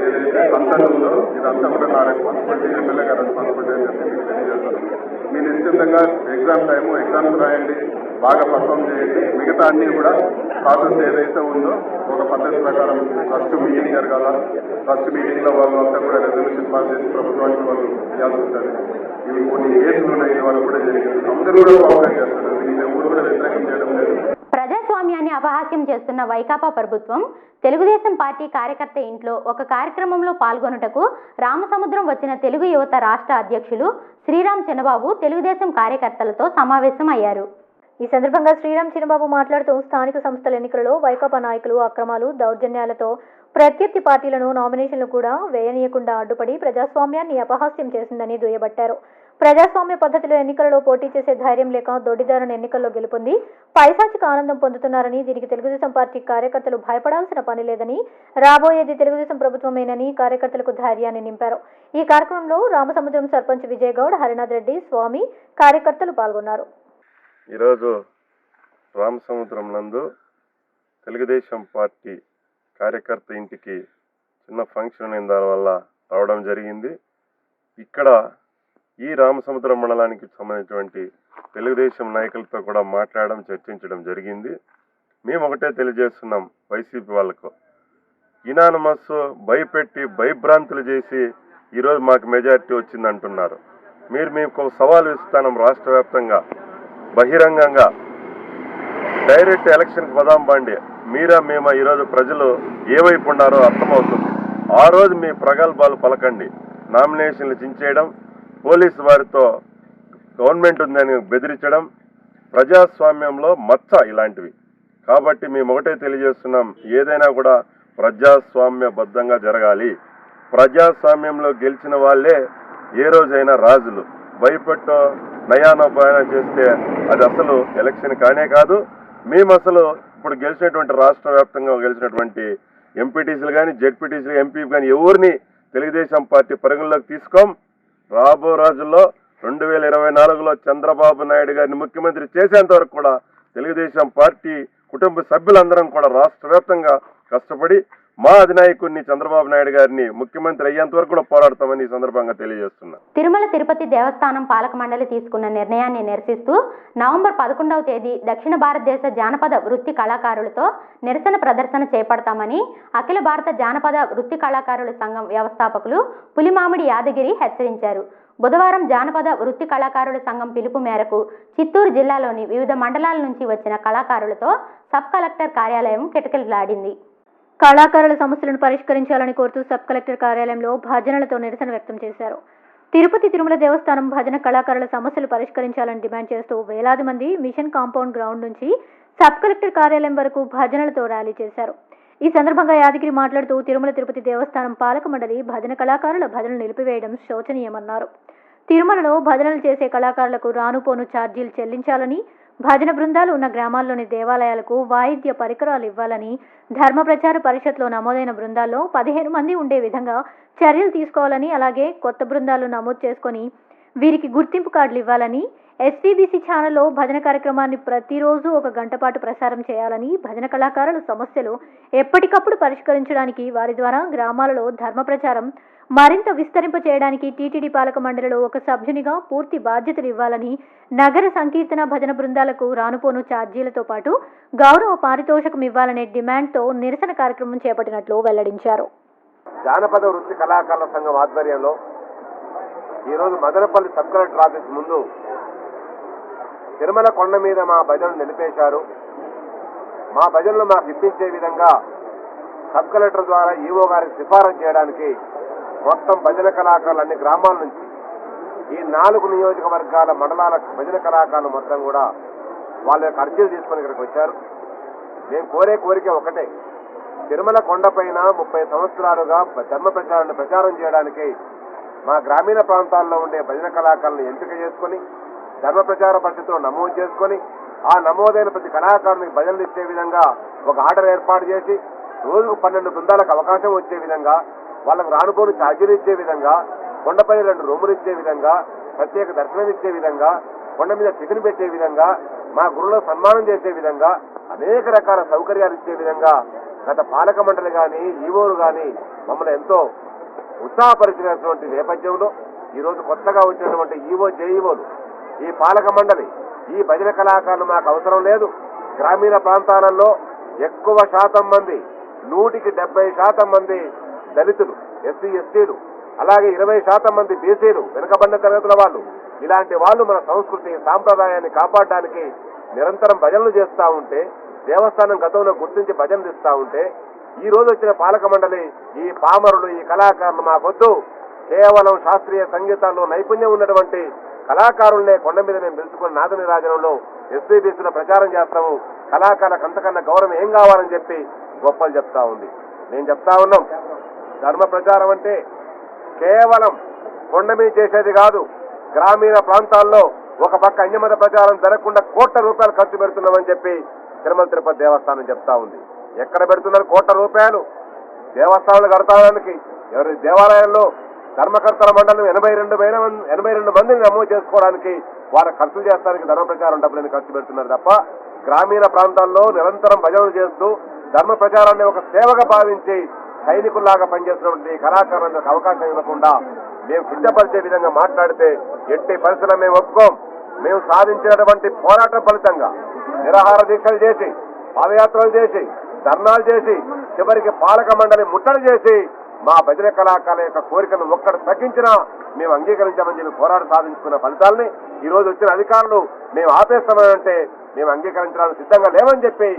ఏదైతే కన్సర్న్ ఉందో ఇదంతా కూడా నా రెస్పాన్సిబిలిటీ, ఎమ్మెల్యే గారి రెస్పాన్సిబిలిటీ అని చెప్పి మీకు తెలియజేస్తాను. మీరు నిశ్చితంగా ఎగ్జామ్ టైము ఎగ్జామ్స్ రాయండి, బాగా పర్ఫామ్ చేయండి. మిగతా అన్ని కూడా ప్రాసెస్ ఏదైతే ఉందో ఒక పద్ధతి ప్రకారం ఫస్ట్ మీటింగ్ జరగాల. ఫస్ట్ మీటింగ్ లో వాళ్ళు అంతా కూడా రెజల్యూషన్ పాస్ చేసి ప్రభుత్వానికి వాళ్ళు ఇవ్వాల్సి ఉంటుంది. ఇవి కొన్ని కేసులు ఉన్నాయి, వాళ్ళు కూడా జరిగింది. అందరూ కూడా కోఆపరేట్ చేస్తారు. దీన్ని ఎవరు కూడా వ్యతిరేకం చేయడం లేదు. ప్రజాస్వామ్యాన్ని అపహాస్యం చేస్తున్న వైకాపా ప్రభుత్వం తెలుగుదేశం పార్టీ కార్యకర్త ఇంట్లో ఒక కార్యక్రమంలో పాల్గొనుటకు రామసముద్రం వచ్చిన తెలుగు యువత రాష్ట్ర అధ్యక్షులు శ్రీరామ్ చిన్నబాబు తెలుగుదేశం కార్యకర్తలతో సమావేశం అయ్యారు. ఈ సందర్భంగా శ్రీరామ్ చిన్నబాబు మాట్లాడుతూ స్థానిక సంస్థల ఎన్నికలలో వైకాపా నాయకులు అక్రమాలు, దౌర్జన్యాలతో ప్రత్యర్థి పార్టీలను నామినేషన్లు కూడా వేయనీయకుండా అడ్డుపడి ప్రజాస్వామ్యాన్ని అపహాస్యం చేసిందని దుయ్యబట్టారు. ప్రజాస్వామ్య పద్ధతిలో ఎన్నికలలో పోటీ చేసే ధైర్యం లేక దొడ్డిదారుని ఎన్నికల్లో గెలుపొంది పైశాచిక ఆనందం పొందుతున్నారని, దీనికి తెలుగుదేశం పార్టీ కార్యకర్తలు భయపడాల్సిన పని లేదని, రాబోయేది తెలుగుదేశం ప్రభుత్వమేనని కార్యకర్తలకు ధైర్యాన్ని నింపారు. ఈ కార్యక్రమంలో రామసముద్రం సర్పంచ్ విజయ్ గౌడ్, హరినాథ్ రెడ్డి, స్వామి కార్యకర్తలు పాల్గొన్నారు. ఈరోజు రామసముద్రం నందు తెలుగుదేశం పార్టీ కార్యకర్త ఇంటికి చిన్న ఫంక్షన్ అయిన దానివల్ల రావడం జరిగింది. ఇక్కడ ఈ రామసముద్రం మండలానికి సంబంధించినటువంటి తెలుగుదేశం నాయకులతో కూడా మాట్లాడడం, చర్చించడం జరిగింది. మేము ఒకటే తెలియజేస్తున్నాం వైసీపీ వాళ్ళకు, ఇనానమస్ భయపెట్టి భయభ్రాంతులు చేసి ఈరోజు మాకు మెజారిటీ వచ్చింది అంటున్నారు. మీకు సవాల్ ఇస్తానం, రాష్ట్ర వ్యాప్తంగా బహిరంగంగా డైరెక్ట్ ఎలక్షన్కి పదాం బండి మీరా మేమా ఈరోజు ప్రజలు ఏ వైపు ఉన్నారో అర్థమవుతుంది. ఆ రోజు మీ ప్రగల్భాలు పలకండి. నామినేషన్లు చించేయడం, పోలీసు వారితో గవర్నమెంట్ ఉందని బెదిరించడం ప్రజాస్వామ్యంలో మచ్చ ఇలాంటివి. కాబట్టి మేము ఒకటే తెలియజేస్తున్నాం, ఏదైనా కూడా ప్రజాస్వామ్యబద్ధంగా జరగాలి. ప్రజాస్వామ్యంలో గెలిచిన వాళ్ళే ఏ రోజైనా రాజులు. భయపెట్టో నయానోపాయన చేస్తే అది అసలు ఎలక్షన్ కానే కాదు. మేము అసలు ఇప్పుడు గెలిచినటువంటి రాష్ట్ర వ్యాప్తంగా గెలిచినటువంటి ఎంపీటీసీలు కానీ, జెడ్పీటీసీలు, ఎంపీ కానీ ఎవరిని తెలుగుదేశం పార్టీ పరిగణలోకి తీసుకోం. రాబో రోజుల్లో 2024లో చంద్రబాబు నాయుడు గారిని ముఖ్యమంత్రి చేసేంత వరకు కూడా తెలుగుదేశం పార్టీ కుటుంబ సభ్యులందరం కూడా రాష్ట్ర వ్యాప్తంగా కష్టపడి మా అధినాయకుడిని చంద్రబాబు నాయుడు గారిని ముఖ్యమంత్రి అయ్యేంత వరకు కూడా పోరాడతామని ఈ సందర్భంగా తెలియజేస్తున్నా. తిరుమల తిరుపతి దేవస్థానం పాలక మండలి తీసుకున్న నిర్ణయాన్ని నిరసిస్తూ నవంబర్ 11వ తేదీ దక్షిణ భారతదేశ జానపద వృత్తి కళాకారులతో నిరసన ప్రదర్శన చేపడతామని అఖిల భారత జానపద వృత్తి కళాకారుల సంఘం వ్యవస్థాపకులు పులిమామిడి యాదగిరి హెచ్చరించారు. బుధవారం జానపద వృత్తి కళాకారుల సంఘం పిలుపు మేరకు చిత్తూరు జిల్లాలోని వివిధ మండలాల నుంచి వచ్చిన కళాకారులతో సబ్ కలెక్టర్ కార్యాలయం కిటకిటలాడింది. కళాకారుల సమస్యలను పరిష్కరించాలని కోరుతూ సబ్ కలెక్టర్ కార్యాలయంలో భజనలతో నిరసన వ్యక్తం చేశారు. తిరుపతి తిరుమల దేవస్థానం భజన కళాకారుల సమస్యలు పరిష్కరించాలని డిమాండ్ చేస్తూ వేలాది మంది మిషన్ కాంపౌండ్ గ్రౌండ్ నుంచి సబ్ కలెక్టర్ కార్యాలయం వరకు భజనలతో ర్యాలీ చేశారు. ఈ సందర్భంగా యాదగిరి మాట్లాడుతూ తిరుమల తిరుపతి దేవస్థానం పాలక మండలి భజన కళాకారుల భజనలు నిలిపివేయడం శోచనీయమన్నారు. తిరుమలలో భజనలు చేసే కళాకారులకు రానుపోను ఛార్జీలు చెల్లించాలని, భజన బృందాలు ఉన్న గ్రామాల్లోని దేవాలయాలకు వాయిద్య పరికరాలు ఇవ్వాలని, ధర్మ ప్రచార పరిషత్లో నమోదైన బృందాల్లో 15 మంది ఉండే విధంగా చర్యలు తీసుకోవాలని, అలాగే కొత్త బృందాలు నమోదు చేసుకొని వీరికి గుర్తింపు కార్డులు ఇవ్వాలని, ఎస్వీబీసీ ఛానల్లో భజన కార్యక్రమాన్ని ప్రతిరోజు 1 గంట పాటు ప్రసారం చేయాలని, భజన కళాకారుల సమస్యలు ఎప్పటికప్పుడు పరిష్కరించడానికి వారి ద్వారా గ్రామాలలో ధర్మ ప్రచారం మరింత విస్తరింప చేయడానికి టీటీడీ పాలక మండలిలో ఒక సభ్యునిగా పూర్తి బాధ్యతలు ఇవ్వాలని, నగర సంకీర్తన భజన బృందాలకు రానుపోను ఛార్జీలతో పాటు గౌరవ పారితోషికం ఇవ్వాలనే డిమాండ్తో నిరసన కార్యక్రమం చేపట్టినట్లు వెల్లడించారు. జానపద వృత్తి కళాకారుల సంఘం ఆధ్వర్యంలో ఈరోజు మదనపల్లి సబ్ కలెక్టర్ ఆఫీస్ ముందు తిరుమల కొండ మీద మా భజనలు నిలిపేశారు. మా భజనలు మాకు ఇప్పించే విధంగా సబ్ కలెక్టర్ ద్వారా ఈవో గారికి సిఫారసు చేయడానికి మొత్తం భజన కళాకారులు అన్ని గ్రామాల నుంచి ఈ 4 నియోజకవర్గాల మండలాల భజన కళాకారులు మొత్తం కూడా వాళ్ళ యొక్క అర్జీలు తీసుకొని ఇక్కడికి వచ్చారు. మేము కోరే కోరిక ఒకటే, తిరుమల కొండపైన 30 సంవత్సరాలుగా ధర్మ ప్రచారాన్ని ప్రచారం చేయడానికి మా గ్రామీణ ప్రాంతాల్లో ఉండే భజన కళాకారులను ఎంపిక చేసుకొని ధర్మ ప్రచార పరిషత్తులో నమోదు చేసుకొని ఆ నమోదైన ప్రతి కళాకారునికి భజనలు ఇచ్చే విధంగా ఒక ఆర్డర్ ఏర్పాటు చేసి రోజుకు 12 బృందాలకు అవకాశం వచ్చే విధంగా, వాళ్ళకు రానుపోను ఛార్జీలు ఇచ్చే విధంగా, కొండపై 2 రూములు ఇచ్చే విధంగా, ప్రత్యేక దర్శనం ఇచ్చే విధంగా, కొండ మీద టిఫిన్ పెట్టే విధంగా, మా గురువులకు సన్మానం చేసే విధంగా, అనేక రకాల సౌకర్యాలు ఇచ్చే విధంగా గత పాలక మండలి కానీ ఈవోలు కానీ మమ్మల్ని ఎంతో ఉత్సాహపరిచినటువంటి నేపథ్యంలో ఈరోజు కొత్తగా వచ్చినటువంటి ఈవో జేఈఓలు, ఈ పాలక మండలి ఈ భజన కళాకారులు మాకు అవసరం లేదు, గ్రామీణ ప్రాంతాలలో ఎక్కువ శాతం మంది 100కి 70% మంది దళితులు, ఎస్సీ ఎస్టీలు, అలాగే 20% మంది బీసీలు, వెనుకబడిన తరగతుల వాళ్ళు, ఇలాంటి వాళ్ళు మన సంస్కృతి సాంప్రదాయాన్ని కాపాడడానికి నిరంతరం భజనలు చేస్తూ ఉంటే, దేవస్థానం గతంలో గుర్తించి భజనలు ఇస్తూ ఉంటే, ఈ రోజు వచ్చిన పాలక మండలి ఈ పామరులు ఈ కళాకారులు మాకొద్దు, కేవలం శాస్త్రీయ సంగీతాల్లో నైపుణ్యం ఉన్నటువంటి కళాకారులనే కొండ మీద మేము పిలుచుకుని నాదని రాజనంలో ఎస్వీబీసీలో ప్రచారం చేస్తాము, కళాకారులకు అంతకన్నా గౌరవం ఏం కావాలని చెప్పి గొప్పలు చెప్తా ఉంది. నేను చెప్తా ఉన్నాం, ధర్మ ప్రచారం అంటే కేవలం కొండ మీద చేసేది కాదు, గ్రామీణ ప్రాంతాల్లో ఒక పక్క అన్యమత ప్రచారం జరగకుండా కోట్ల రూపాయలు ఖర్చు పెడుతున్నామని చెప్పి తిరుమల తిరుపతి దేవస్థానం చెప్తా ఉంది. ఎక్కడ పెడుతున్నారు కోట్ల రూపాయలు? దేవస్థానాలు కడతానికి ఎవరి దేవాలయాల్లో ధర్మకర్తల మండలం 82 మందిని నమోదు చేసుకోవడానికి వారు ఖర్చు చేస్తానికి ధర్మ ప్రచారం డబ్బులని ఖర్చు పెడుతున్నారు తప్ప, గ్రామీణ ప్రాంతాల్లో నిరంతరం భజనలు చేస్తూ ధర్మ ప్రచారాన్ని ఒక సేవగా భావించి సైనికుల్లాగా పనిచేస్తున్నటువంటి కళాకారులకు అవకాశం ఇవ్వకుండా మేము కించపరిచే విధంగా మాట్లాడితే ఎట్టి పరిస్థితుల్లో మేము ఒప్పుకోం. మేము సాధించినటువంటి పోరాటం ఫలితంగా నిరాహార దీక్షలు చేసి, పాదయాత్రలు చేసి, ధర్నాలు చేసి, చివరికి పాలక మండలి ముట్టడి చేసి మా భజన కళాకారుల యొక్క కోరికను ఒక్కడు తగ్గించినా మేము అంగీకరించామని చెప్పి పోరాటం సాధించుకున్న ఫలితాలని ఈరోజు వచ్చిన అధికారులు మేము ఆపేస్తామంటే మేము అంగీకరించడానికి సిద్ధంగా లేవని చెప్పి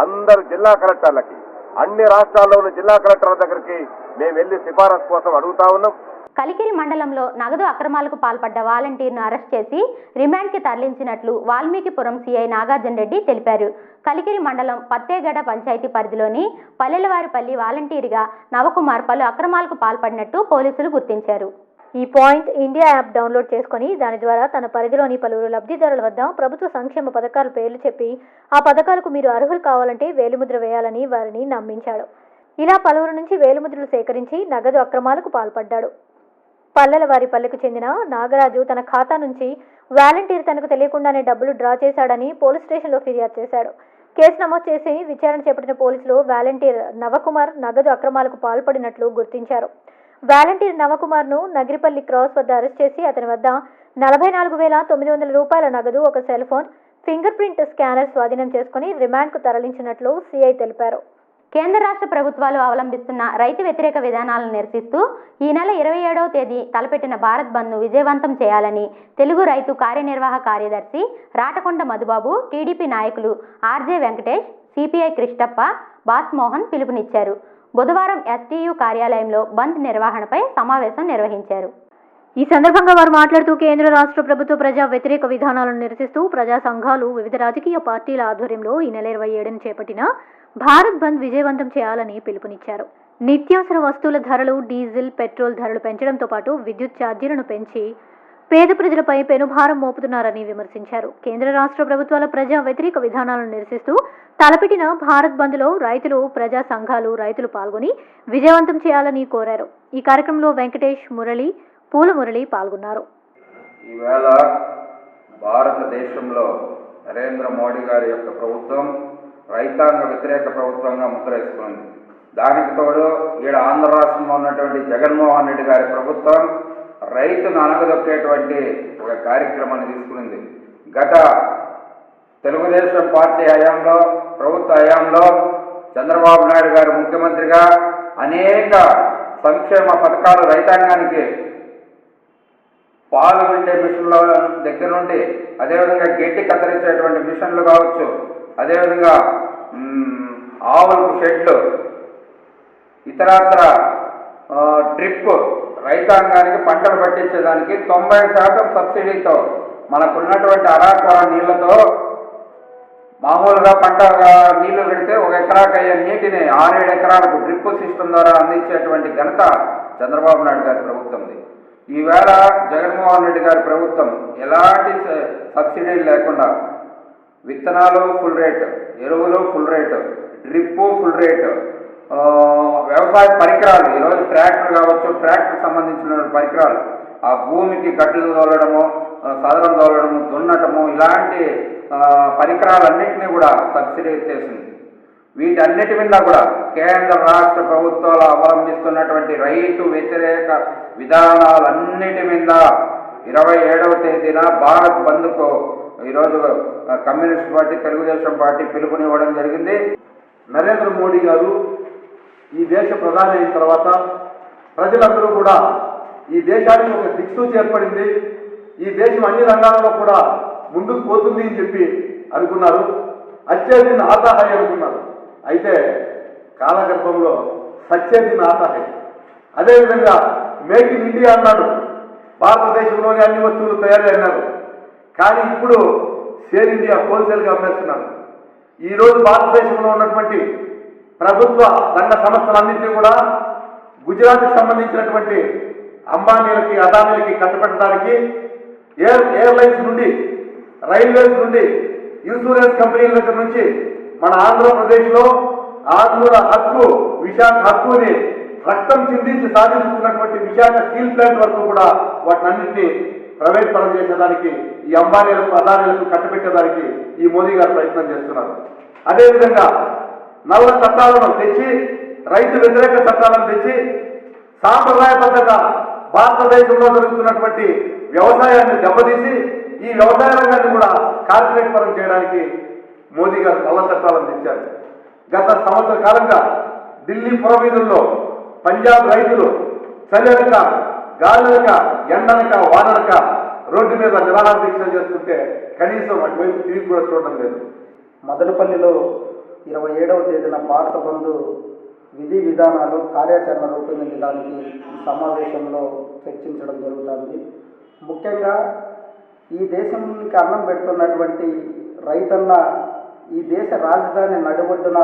అందరు జిల్లా కలెక్టర్లకి, అన్ని రాష్ట్రాల్లోని జిల్లా కలెక్టర్ల దగ్గరికి మేము వెళ్ళి సిఫారసు కోసం అడుగుతా ఉన్నాం. కలికిరి మండలంలో నగదు అక్రమాలకు పాల్పడ్డ వాలంటీర్ను అరెస్ట్ చేసి రిమాండ్కి తరలించినట్లు వాల్మీకిపురం సీఐ నాగార్జున రెడ్డి తెలిపారు. కలికిరి మండలం పత్తేగడ పంచాయతీ పరిధిలోని పల్లెలవారిపల్లి వాలంటీర్గా నవకుమార్ పలు అక్రమాలకు పాల్పడినట్టు పోలీసులు గుర్తించారు. ఈ పాయింట్ ఇండియా యాప్ డౌన్లోడ్ చేసుకుని దాని ద్వారా తన పరిధిలోని పలువురు లబ్ధిదారుల వద్ద ప్రభుత్వ సంక్షేమ పథకాల పేర్లు చెప్పి ఆ పథకాలకు మీరు అర్హులు కావాలంటే వేలిముద్ర వేయాలని వారిని నమ్మించాడు. ఇలా పలువురు నుంచి వేలిముద్రలు సేకరించి నగదు అక్రమాలకు పాల్పడ్డాడు. పల్లెలవారిపల్లికి చెందిన నాగరాజు తన ఖాతా నుంచి వాలంటీర్ తనకు తెలియకుండానే డబ్బులు డ్రా చేశాడని పోలీస్ స్టేషన్లో ఫిర్యాదు చేశాడు. కేసు నమోదు చేసి విచారణ చేపట్టిన పోలీసులు వాలంటీర్ నవకుమార్ నగదు అక్రమాలకు పాల్పడినట్లు గుర్తించారు. వాలంటీర్ నవకుమార్ను నగిరిపల్లి క్రాస్ వద్ద అరెస్ట్ చేసి అతని వద్ద 44,900 రూపాయల నగదు, ఒక cell phone, finger print scanner స్వాధీనం చేసుకుని రిమాండ్కు తరలించినట్లు సీఐ తెలిపారు. కేంద్ర రాష్ట్ర ప్రభుత్వాలు అవలంబిస్తున్న రైతు వ్యతిరేక విధానాలను నిరసిస్తూ ఈ నెల 27వ తేదీ తలపెట్టిన భారత్ బంద్ను విజయవంతం చేయాలని తెలుగు రైతు కార్యనిర్వాహక కార్యదర్శి రాటకొండ మధుబాబు, టీడీపీ నాయకులు ఆర్జే వెంకటేష్, సిపిఐ కృష్ణప్ప, బాస్మోహన్ పిలుపునిచ్చారు. బుధవారం ఎస్టీయూ కార్యాలయంలో బంద్ నిర్వహణపై సమావేశం నిర్వహించారు. ఈ సందర్భంగా వారు మాట్లాడుతూ కేంద్ర రాష్ట్ర ప్రభుత్వ ప్రజా వ్యతిరేక విధానాలను నిరసిస్తూ ప్రజా సంఘాలు, వివిధ రాజకీయ పార్టీల ఆధ్వర్యంలో ఈ నెల 27న చేపట్టిన భారత్ బంద్ విజయవంతం చేయాలని పిలుపునిచ్చారు. నిత్యావసర వస్తువుల ధరలు, డీజిల్, పెట్రోల్ ధరలు పెంచడంతో పాటు విద్యుత్ ఛార్జీలను పెంచి పేద ప్రజలపై పెనుభారం మోపుతున్నారని విమర్శించారు. కేంద్ర రాష్ట్ర ప్రభుత్వాల ప్రజా వ్యతిరేక విధానాలను నిరసిస్తూ తలపెట్టిన భారత్ బంద్లో రైతులు, ప్రజా సంఘాలు, రైతులు పాల్గొని విజయవంతం చేయాలని కోరారు. ఈ కార్యక్రమంలో వెంకటేష్, మురళి, పూల మురళి పాల్గొన్నారు. ఈవేళ భారతదేశంలో నరేంద్ర మోడీ గారి యొక్క ప్రభుత్వం రైతాంగ వ్యతిరేక ప్రభుత్వంగా ముద్రేసుకుంది. దానికి తోడు ఈడ ఆంధ్ర రాష్ట్రంలో ఉన్నటువంటి జగన్మోహన్ రెడ్డి గారి ప్రభుత్వం రైతును అనగదొక్కేటువంటి ఒక కార్యక్రమాన్ని తీసుకునింది. గత తెలుగుదేశం పార్టీ హయాంలో, ప్రభుత్వ హయాంలో చంద్రబాబు నాయుడు గారు ముఖ్యమంత్రిగా అనేక సంక్షేమ పథకాలు రైతాంగానికి పాలు పిండే మిషన్ల దగ్గర నుండి, అదేవిధంగా గడ్డి కత్తిరించేటువంటి మిషన్లు కావచ్చు, అదేవిధంగా ఆవులకు షెడ్లు, ఇతరత్ర డ్రిప్, రైతాంగానికి పంటలు పట్టించేదానికి 90% సబ్సిడీతో మనకున్నటువంటి అరాకొర నీళ్లతో మామూలుగా పంట నీళ్లు పెడితే 1 ఎకరాకు అయ్యే నీటిని 6-7 ఎకరాలకు డ్రిప్ సిస్టమ్ ద్వారా అందించేటువంటి ఘనత చంద్రబాబు నాయుడు గారి ప్రభుత్వంది. ఈవేళ జగన్మోహన్ రెడ్డి గారి ప్రభుత్వం ఎలాంటి సబ్సిడీలు లేకుండా విత్తనాలు ఫుల్ రేటు, ఎరువులు full rate, drip full rate, వ్యవసాయ పరికరాలు, ఈరోజు ట్రాక్టర్ కావచ్చు, ట్రాక్టర్కి సంబంధించిన పరికరాలు, ఆ భూమికి గడ్డలు తోలడము, సదరం తోలడము, దున్నటము, ఇలాంటి పరికరాలన్నింటినీ కూడా సబ్సిడీ ఎత్తేసింది. వీటన్నిటి మీద కూడా కేంద్ర రాష్ట్ర ప్రభుత్వాలు అవలంబిస్తున్నటువంటి రైతు వ్యతిరేక విధానాలన్నిటి మీద 27వ తేదీన భారత్ బంద్కు ఈరోజు కమ్యూనిస్ట్ పార్టీ, తెలుగుదేశం పార్టీ పిలుపునివ్వడం జరిగింది. నరేంద్ర మోడీ గారు ఈ దేశ ప్రధాని అయిన తర్వాత ప్రజలందరూ కూడా ఈ దేశానికి ఒక దిక్సూచి ఏర్పడింది, ఈ దేశం అన్ని రంగాల్లో కూడా ముందుకు పోతుంది అని చెప్పి అనుకున్నారు. అచ్చేదిన్ ఆతాహై అనుకున్నారు. అయితే కాలగర్భంలో సచ్చేదిన్ ఆతాహై. అదేవిధంగా మేక్ ఇన్ ఇండియా అన్నాడు, భారతదేశంలోని అన్ని వస్తువులు తయారీ అన్నారు. కానీ ఇప్పుడు సేల్ ఇండియా హోల్సేల్గా అమ్మేస్తున్నారు. ఈరోజు భారతదేశంలో ఉన్నటువంటి ప్రభుత్వ రంగ సంస్థలన్నింటినీ కూడా గుజరాత్కి సంబంధించినటువంటి అంబానీలకి, అదానీలకి కట్టబెట్టడానికి ఎయిర్లైన్స్ నుండి, రైల్వేస్ నుండి, ఇన్సూరెన్స్ కంపెనీల దగ్గర నుంచి మన ఆంధ్రప్రదేశ్లో ఆంధ్ర హక్కు, విశాఖ హక్కుని రక్తం చిందించి సాధించుకున్నటువంటి విశాఖ స్టీల్ ప్లాంట్ వరకు కూడా వాటినన్నింటినీ ప్రైవేట్ పరం చేసేదానికి, ఈ అంబానీలకు, అదానీలకు కట్టబెట్టేదానికి ఈ మోదీ గారు ప్రయత్నం చేస్తున్నారు. అదేవిధంగా నల్ల చట్టాలను తెచ్చి, రైతు వ్యతిరేక చట్టాలను తెచ్చి సాంప్రదాయబద్ధంగా భారతదేశంలో జరుగుతున్నటువంటి వ్యవసాయాన్ని దెబ్బతీసి ఈ వ్యవసాయ రంగాన్ని కూడా కార్పొరేట్ పరం చేయడానికి మోదీ గారు నల్ల చట్టాలను తెచ్చారు. గత సంవత్సర కాలంగా ఢిల్లీ పురవీధుల్లో పంజాబ్ రైతులు చలినక, గాలినక, ఎండనక, వాననక రోడ్డు మీద నిరాహార దీక్షలు చేస్తుంటే కనీసం అటువైపు తిరిగి కూడా చూడడం లేదు. మదనపల్లిలో 27వ తేదీన భారత బంద్ విధి విధానాలు కార్యాచరణ రూపొందించడానికి ఈ సమావేశంలో చర్చించడం జరుగుతుంది. ముఖ్యంగా ఈ దేశానికి అన్నం పెడుతున్నటువంటి రైతన్న ఈ దేశ రాజధాని నడుబొడ్డున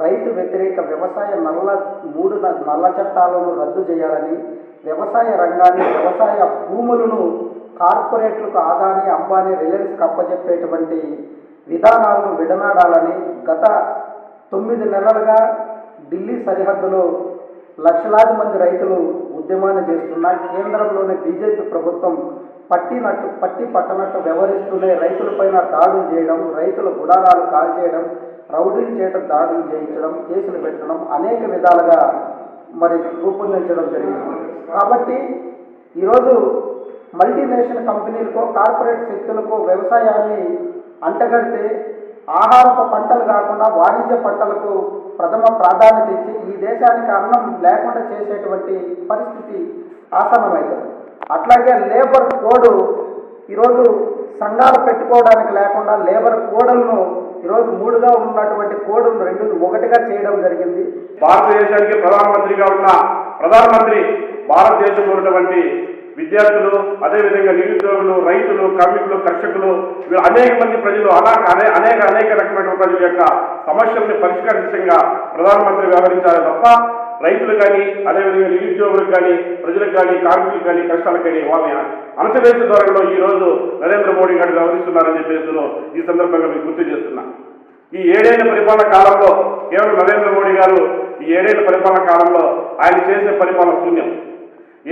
రైతు వ్యతిరేక వ్యవసాయ మూడు నల్ల చట్టాలను రద్దు చేయాలని, వ్యవసాయ రంగాన్ని వ్యవసాయ భూములను కార్పొరేట్లకు అదానీ అంబానీ రిలయన్స్కి అప్పచెప్పేటువంటి విధానాలను విడనాడాలని గత 9 నెలలుగా ఢిల్లీ సరిహద్దులో లక్షలాది మంది రైతులు ఉద్యమాన్ని చేస్తున్నా కేంద్రంలోని బీజేపీ ప్రభుత్వం పట్టి పట్టనట్టు వ్యవహరిస్తూనే రైతులపైన దాడులు చేయడం, రైతుల గుడారాలు కాల్చేయడం, రౌడీలు చేయడం, దాడులు చేయించడం, కేసులు పెట్టడం అనేక విధాలుగా మరి రూపొందించడం జరిగింది. కాబట్టి ఈరోజు మల్టీనేషనల్ కంపెనీలకో కార్పొరేట్ శక్తులకో వ్యవసాయాన్ని అంటగడితే ఆహారపు పంటలు కాకుండా వాణిజ్య పంటలకు ప్రథమ ప్రాధాన్యత ఇచ్చి ఈ దేశానికి అన్నం లేకుండా చేసేటువంటి పరిస్థితి ఆసన్నమవుతుంది. అట్లాగే లేబర్ కోడ్ ఈరోజు సంఘాలు పెట్టుకోవడానికి లేకుండా లేబర్ కోడ్లను ఈరోజు 3గా ఉన్నటువంటి కోడ్లను 1గా చేయడం జరిగింది. భారతదేశానికి ప్రధానమంత్రిగా ఉన్న ప్రధానమంత్రి భారతదేశంలో ఉన్నటువంటి విద్యార్థులు, అదేవిధంగా నిరుద్యోగులు, రైతులు, కార్మికులు, కర్షకులు, అనేక మంది ప్రజలు అనేక రకమైన ప్రజల యొక్క సమస్యల్ని పరిష్కరించగా ప్రధానమంత్రి వ్యవహరించాలి తప్ప రైతులు కానీ, అదేవిధంగా నిరుద్యోగులకు కానీ, ప్రజలకు కానీ, కార్మికులకు కానీ, కష్టాలకు కానీ వాళ్ళని అణచివేసే ధోరణిలో ఈ రోజు నరేంద్ర మోడీ గారు వ్యవహరిస్తున్నారని చెప్పేసి ఈ సందర్భంగా మీకు గుర్తు చేస్తున్నా. ఈ 7 ఏళ్ల పరిపాలన కాలంలో కేవలం నరేంద్ర మోడీ గారు ఈ 7 ఏళ్ల పరిపాలన కాలంలో ఆయన చేసే పరిపాలన శూన్యం.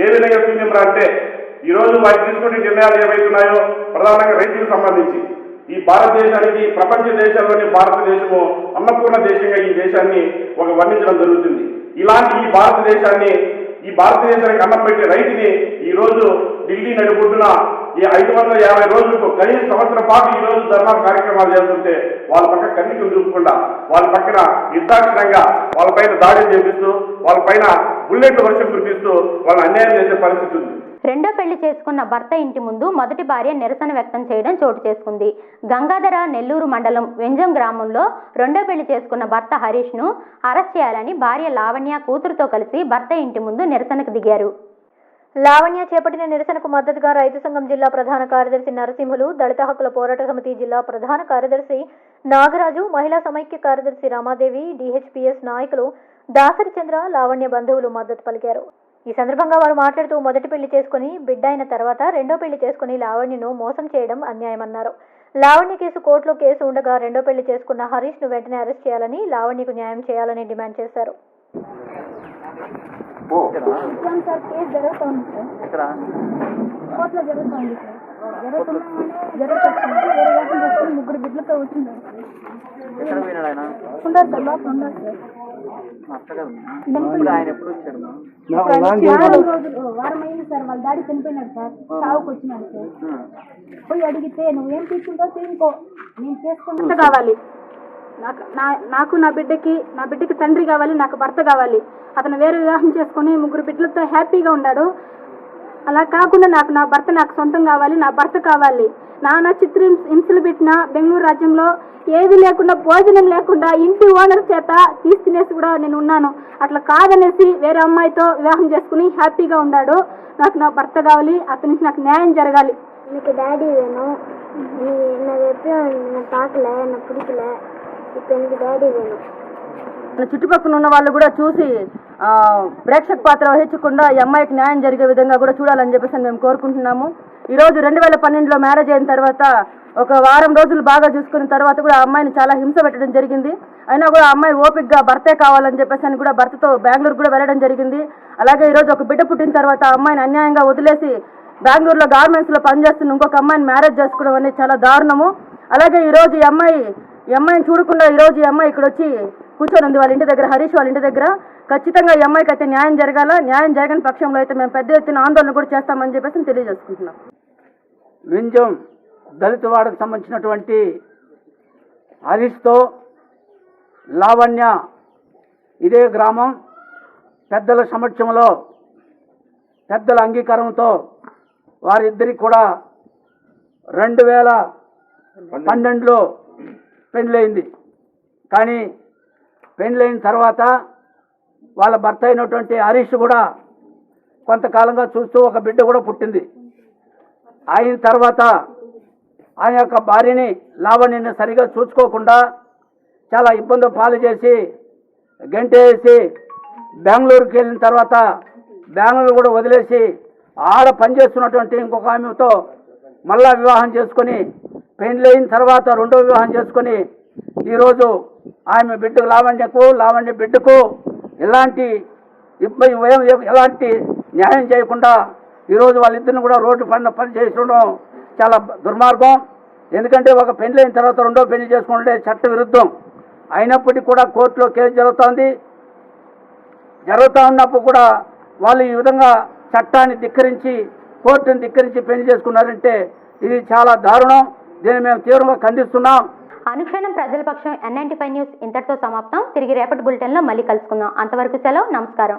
ఏ విధంగా శూన్యం అంటే ఈరోజు వారు తీసుకునే నిర్ణయాలు ఏవైతున్నాయో ప్రధానంగా రైతులకు సంబంధించి ఈ భారతదేశానికి ప్రపంచ దేశాల్లోని భారతదేశము అన్నపూర్ణ దేశంగా ఈ దేశాన్ని వర్ణించడం జరుగుతుంది. ఇలాంటి ఈ భారతదేశానికి అన్నం పెట్టే రైతుని ఈ రోజు ఢిల్లీ నడిబొడ్డున ఈ 550 రోజులకు కనీస సంవత్సరం పాటు ఈ రోజు ధర్నా కార్యక్రమాలు చేస్తుంటే వాళ్ళ పక్క కన్నికలు చూపకుండా వాళ్ళ పక్కన నిర్దాక్షిణంగా వాళ్ళ పైన దాడులు చేపిస్తూ వాళ్ళ పైన బుల్లెట్ల వర్షం కురిపిస్తూ వాళ్ళని అన్యాయం చేసే పరిస్థితి ఉంది. రెండో పెళ్లి చేసుకున్న భర్త ఇంటి ముందు మొదటి భార్య నిరసన వ్యక్తం చేయడం చోటు చేసుకుంది. గంగాధర నెల్లూరు మండలం వెంజం గ్రామంలో రెండో పెళ్లి చేసుకున్న భర్త హరీష్ను అరెస్ట్ చేయాలని భార్య లావణ్య కూతురుతో కలిసి భర్త ఇంటి ముందు నిరసనకు దిగారు. లావణ్య చేపట్టిన నిరసనకు మద్దతుగా రైతు సంఘం జిల్లా ప్రధాన కార్యదర్శి నరసింహులు, దళిత హక్కుల పోరాట సమితి జిల్లా ప్రధాన కార్యదర్శి నాగరాజు, మహిళా సమైక్య కార్యదర్శి రామాదేవి, డిహెచ్పిఎస్ నాయకులు దాసరి చంద్ర, లావణ్య బంధువులు మద్దతు పలికారు. ఈ సందర్భంగా వారు మాట్లాడుతూ మొదటి పెళ్లి చేసుకుని బిడ్డ అయిన తర్వాత రెండో పెళ్లి చేసుకుని లావణ్యను మోసం చేయడం అన్యాయమన్నారు. లావణ్య కేసు కోర్టులో కేసు ఉండగా రెండో పెళ్లి చేసుకున్న హరీష్ను వెంటనే అరెస్ట్ చేయాలని, లావణ్యకు న్యాయం చేయాలని డిమాండ్ చేశారు. ముగ్గురు బిడ్డలతో వచ్చింటారు వారం అయింది సార్. వాళ్ళ డాడీ చనిపోయినాడు సార్, చావుకు వచ్చినాడు సార్. పోయి అడిగితే నువ్వేం తీసుకుంటావు తీసుకో, నేను చేసుకుంటా కావాలి, నాకు నా బిడ్డకి తండ్రి కావాలి, నాకు భర్త కావాలి. అతను వేరే వివాహం చేసుకుని ముగ్గురు బిడ్డలతో హ్యాపీగా ఉన్నాడు. అలా కాకుండా నా భర్త నాకు సొంతం కావాలి, నా భర్త కావాలి. నాన్న చిత్ర హింసలు పెట్టిన బెంగళూరు రాజ్యంలో ఏది లేకుండా, భోజనం లేకుండా ఇంటి ఓనర్ చేత తినేసి కూడా నేను ఉన్నాను. అట్లా కాదనేసి వేరే అమ్మాయితో వివాహం చేసుకుని హ్యాపీగా ఉన్నాడు. నాకు నా భర్త కావాలి, అతనికి నాకు న్యాయం జరగాలి. எனக்கு டாடி வேணும், நீ என்ன எப்பயும் என்னை பார்க்கல, என்னை பிடிக்கல, இப்போ எனக்கு డాడీ వేணும். చుట్టుపక్కల ఉన్న వాళ్ళు కూడా చూసి ప్రేక్షక పాత్ర వహించకుండా ఈ అమ్మాయికి న్యాయం జరిగే విధంగా కూడా చూడాలని చెప్పేసి మేము కోరుకుంటున్నాము. ఈరోజు 2012లో మ్యారేజ్ అయిన తర్వాత ఒక వారం రోజులు బాగా చూసుకున్న తర్వాత కూడా ఆ అమ్మాయిని చాలా హింస పెట్టడం జరిగింది. అయినా కూడా ఆ అమ్మాయి ఓపికగా భర్తే కావాలని చెప్పేసి అని కూడా భర్తతో బెంగళూరు కూడా వెళ్ళడం జరిగింది. అలాగే ఈరోజు ఒక బిడ్డ పుట్టిన తర్వాత ఆ అమ్మాయిని అన్యాయంగా వదిలేసి బెంగళూరులో గార్మెంట్స్లో పనిచేస్తున్న ఇంకొక అమ్మాయిని మ్యారేజ్ చేసుకోవడం అనేది చాలా దారుణము. అలాగే ఈరోజు ఈ అమ్మాయిని చూడకుండా ఈరోజు ఈ అమ్మాయి ఇక్కడ వచ్చి కూర్చొని ఉంది వాళ్ళ ఇంటి దగ్గర, హరీష్ వాళ్ళ ఇంటి దగ్గర. ఖచ్చితంగా ఈ అమ్మాయికి అయితే న్యాయం జరగాల. న్యాయం జరగని పక్షంలో అయితే మేము పెద్ద ఎత్తున ఆందోళన కూడా చేస్తామని చెప్పేసి తెలియజేసుకుంటున్నాం. వింజం దళితవాడకు సంబంధించినటువంటి హరీష్తో లావణ్య ఇదే గ్రామం పెద్దల సమక్షంలో, పెద్దల అంగీకారంతో వారిద్దరికి కూడా 2012లో పెళ్ళయింది. కానీ పెళ్ళైన తర్వాత వాళ్ళ భర్త అయినటువంటి హరీష్ కూడా కొంతకాలంగా చూస్తూ ఒక బిడ్డ కూడా పుట్టింది. అయిన తర్వాత ఆయన యొక్క భార్యని లావణ్యని సరిగా చూసుకోకుండా చాలా ఇబ్బందులు పాలు చేసి గంటేసి బెంగళూరుకి వెళ్ళిన తర్వాత బెంగళూరు కూడా వదిలేసి ఆడ పనిచేస్తున్నటువంటి ఇంకొక ఆమెతో మళ్ళా వివాహం చేసుకొని పెళ్ళైన తర్వాత రెండో వివాహం చేసుకొని ఈరోజు ఆమె బిడ్డకు లావణ్య బిడ్డకు ఎలాంటి ఎలాంటి న్యాయం చేయకుండా ఈరోజు వాళ్ళిద్దరిని కూడా రోడ్డు పని చేసడం చాలా దుర్మార్గం. ఎందుకంటే ఒక పెళ్ళైన తర్వాత రెండో పెళ్లి చేసుకుంటే చట్ట విరుద్ధం. అయినప్పటికీ కూడా కోర్టులో కేసు జరుగుతూ ఉన్నప్పుడు కూడా వాళ్ళు ఈ విధంగా చట్టాన్ని ధిక్కరించి కోర్టుని ధిక్కరించి పెళ్లి చేసుకున్నారంటే ఇది చాలా దారుణం. దీన్ని మేము తీవ్రంగా ఖండిస్తున్నాం. అనుక్షణం ప్రజల పక్షం N95 న్యూస్ ఇంతటితో సమాప్తం. తిరిగి రేపటి బులెటిన్లో మళ్ళీ కలుసుకుందాం. అంతవరకు సెలవు. నమస్కారం.